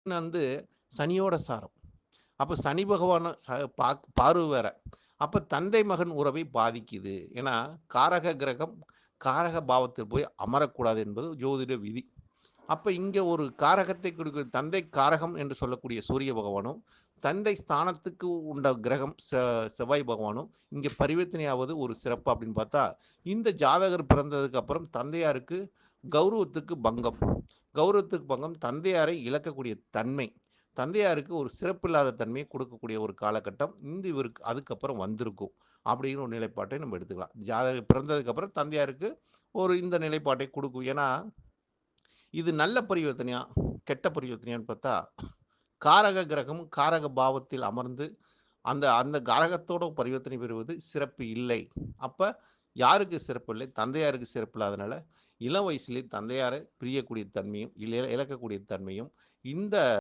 வந்து சனியோட சாரம். அப்ப சனி பகவான பார்வை வேற. அப்ப தந்தை மகன் உறவை பாதிக்குது. ஏன்னா, காரக கிரகம் காரக பாவத்தில் போய் அமரக்கூடாது என்பது ஜோதிட விதி. அப்ப இங்க ஒரு காரகத்தை குடுக்க தந்தை காரகம் என்று சொல்லக்கூடிய சூரிய பகவானும், தந்தை ஸ்தானத்துக்கு உண்ட கிரகம் செவ்வாய் பகவானும் இங்க பரிவர்த்தனையாவது ஒரு சிறப்பு அப்படின்னு பார்த்தா, இந்த ஜாதகர் பிறந்ததுக்கு அப்புறம் தந்தையாருக்கு கௌரவத்துக்கு பங்கம். கௌரவத்துக்கு பங்கம் தந்தையாரை இழக்கக்கூடிய தன்மை. தந்தையாருக்கு ஒரு சிறப்பில்லாத தன்மையை கொடுக்கக்கூடிய ஒரு காலகட்டம் இந்த இவருக்கு அதுக்கப்புறம் வந்திருக்கும். அப்படிங்கிற ஒரு நிலைப்பாட்டை நம்ம எடுத்துக்கலாம். ஜாதகர் பிறந்ததுக்கப்புறம் தந்தையாருக்கு ஒரு இந்த நிலைப்பாட்டை குடுக்கும். ஏன்னா இது நல்ல பரிவர்த்தனையா? கெட்ட பரிவர்த்தனையான்னு பார்த்தா, காரக கிரகம் காரக பாவத்தில் அமர்ந்து, அந்த அந்த காரகத்தோட பரிவர்த்தனை பெறுவது சிறப்பு இல்லை. அப்ப யாருக்கு சிறப்பு இல்லை? தந்தையாருக்கு சிறப்பு இல்லாதனால, இளம் வயசிலே தந்தையாரை பிரியக்கூடிய தன்மையும், இழக்கக்கூடிய தன்மையும், இந்த